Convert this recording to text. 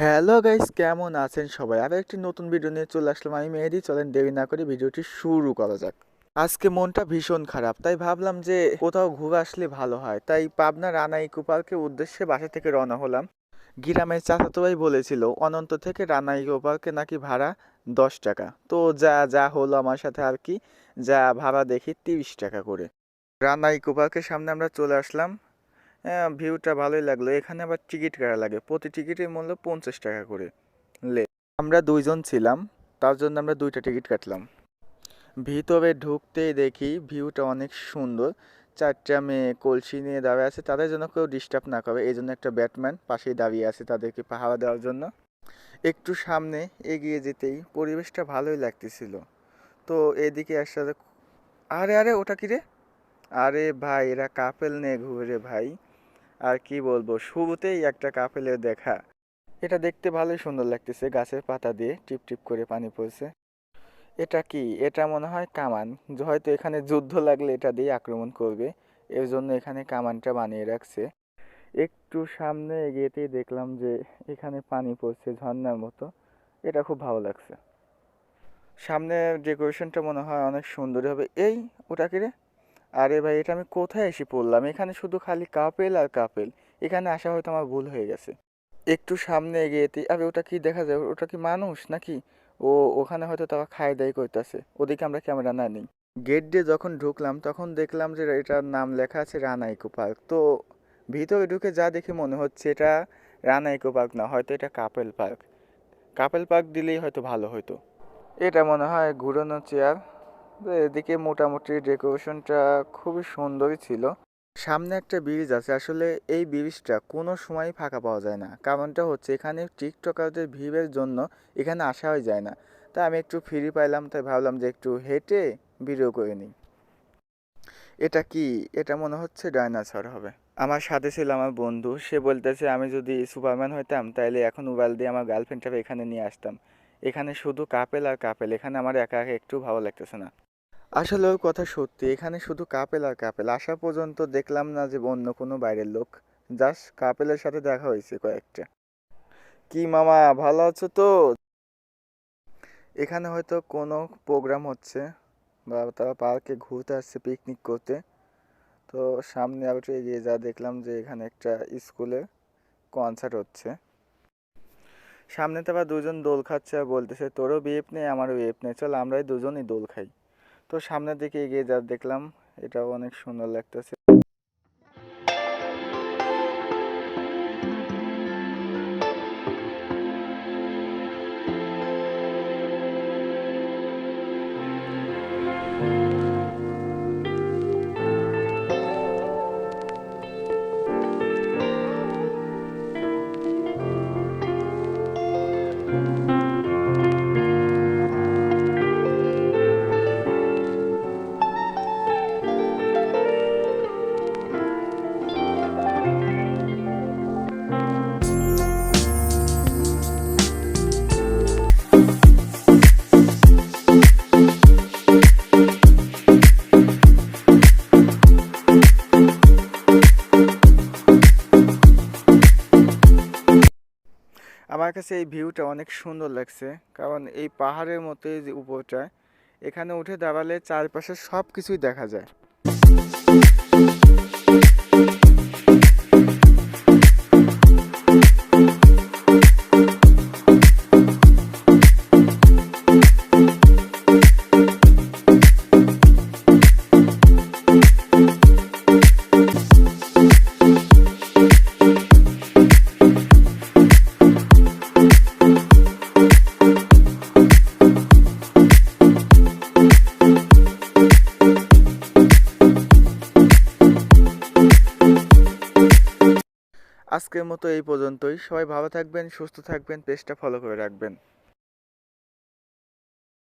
Hello guys, কেমন আছেন সবাই? আরো একটি নতুন ভিডিও নিয়ে চলে আসলাম। আমি মেহেদী। চলেন দেরি না করে ভিডিওটি শুরু করা যাক। আজকে মনটা ভীষণ খারাপ, তাই ভাবলাম যে কোথাও ঘুরে আসলে ভালো হয়। তাই পাবনা রানা ইকো পার্কের উদ্দেশ্যে বাসা থেকে রওনা হলাম। গ্রামের চাচাতো ভাই বলেছিল অনন্ত থেকে রানা ইকো পার্কে নাকি ভাড়া 10 টাকা। তো যা যা হলো আমার সাথে আর কি, যা ভাড়া দেখি 30 টাকা করে। রানা ইকো পার্কের সামনে আমরা চলে আসলাম। হ্যাঁ, ভিউটা ভালোই লাগলো। এখানে আবার টিকিট কাটা লাগে, প্রতি টিকিটের মূল্য 50 টাকা করে। লে আমরা দুইজন ছিলাম, তার জন্য আমরা দুইটা টিকিট কাটলাম। ভিতরে ঢুকতেই দেখি ভিউটা অনেক সুন্দর। চারটা মেয়ে কলসি নিয়ে দাঁড়িয়ে আছে, তাদের জন্য কেউ ডিস্টার্ব না করে এই জন্য একটা ব্যাটম্যান পাশেই দাঁড়িয়ে আছে তাদেরকে পাহারা দেওয়ার জন্য। একটু সামনে এগিয়ে যেতেই পরিবেশটা ভালোই লাগতেছিল। তো এদিকে একসাথে, আরে আরে ওটা কি রে? আরে ভাই, এরা কাপেল নিয়ে ঘুরে ভাই। আর কি বলবো, শুরুতেই একটা কাপেলের দেখা। এটা দেখতে ভালোই সুন্দর লাগতেছে, গাছের পাতা দিয়ে টিপ টিপ করে পানি পড়ছে। এটা কি? এটা মনে হয় কামান। হয়তো এখানে যুদ্ধ লাগলে এটা দিয়ে আক্রমণ করবে, এর জন্য এখানে কামানটা বানিয়ে রাখছে। একটু সামনে এগিয়েতেই দেখলাম যে এখানে পানি পড়ছে ঝর্ণার মতো। এটা খুব ভালো লাগছে। সামনের ডেকোরেশনটা মনে হয় অনেক সুন্দর হবে। এই, ওটা কি রে? আরে ভাই, এটা আমি কোথায় এসে পড়লাম? এখানে শুধু খালি কাপেল আর কাপেল। এখানে আসা হয়তো আমার ভুল হয়ে গেছে। একটু সামনে এগিয়েতেই, আরে ওটা কি দেখা যায়? ওটা কি মানুষ নাকি? ও, ওখানে হয়তো তারা খাই দাই করতেছে, ওদিকে আমরা ক্যামেরা না নেই। গেট দিয়ে যখন ঢুকলাম তখন দেখলাম যে এটার নাম লেখা আছে রানা ইকো পার্ক। তো ভিতরে ঢুকে যা দেখে মনে হচ্ছে এটা রানা ইকো পার্ক না, হয়তো এটা কাপেল পার্ক। কাপেল পার্ক দিলেই হয়তো ভালো হতো। এটা মনে হয় ঘুরানো চেয়ার। তো এদিকে মোটামুটি ডেকোরেশনটা খুবই সুন্দরই ছিল। সামনে একটা ব্রিজ আছে, আসলে এই ব্রিজটা কোনো সময় ফাঁকা পাওয়া যায় না। কারণটা হচ্ছে এখানে টিকটকারদের ভিড়ের জন্য এখানে আসাই যায় না। তাই আমি একটু ফ্রি পাইলাম, তাই ভাবলাম যে একটু হেঁটে ভিডিও করে নিই। এটা কি? এটা মনে হচ্ছে ডাইনোসর হবে। আমার সাথে ছিল আমার বন্ধু, সে বলতেছে আমি যদি সুপারম্যান হইতাম তাইলে এখন মোবাইল দিয়ে আমার গার্লফ্রেন্ডটাকে এখানে নিয়ে আসতাম। এখানে শুধু কাপেল আর কাপেল, এখানে আমার একা একা একটু ভালো লাগতেছে না। আসলে ওর কথা সত্যি, এখানে শুধু কাপেল আর কাপেল। আসা পর্যন্ত দেখলাম না যে অন্য কোনো বাইরের লোক। জাস্ট কাপেলের সাথে দেখা হয়েছে কয়েকটা। কি মামা, ভালো আছো তো? এখানে হয়তো কোনো প্রোগ্রাম হচ্ছে, বা তারা পার্কে ঘুরতে আসছে পিকনিক করতে। তো সামনে আবার একটু এগিয়ে যা দেখলাম যে এখানে একটা স্কুলে কনসার্ট হচ্ছে। সামনে তো আবার দুজন দোল খাচ্ছে আর বলতেছে তোরও বিএফ নেই আমারও বিএফ নেই, চল আমরাই দুজনই দোল খাই। তো সামনের দিকে এগিয়ে যা দেখলাম এটাও অনেক সুন্দর লাগতেছে। আমার কাছে এই ভিউটা অনেক সুন্দর লাগছে, কারণ এই পাহাড়ের মতো এই যে উপরটা, এখানে উঠে দাঁড়ালে চারপাশে সব কিছুই দেখা যায়। আজকের মতো এই পর্যন্তই। সবাই ভালো থাকবেন, সুস্থ থাকবেন, পেজটা ফলো করে রাখবেন।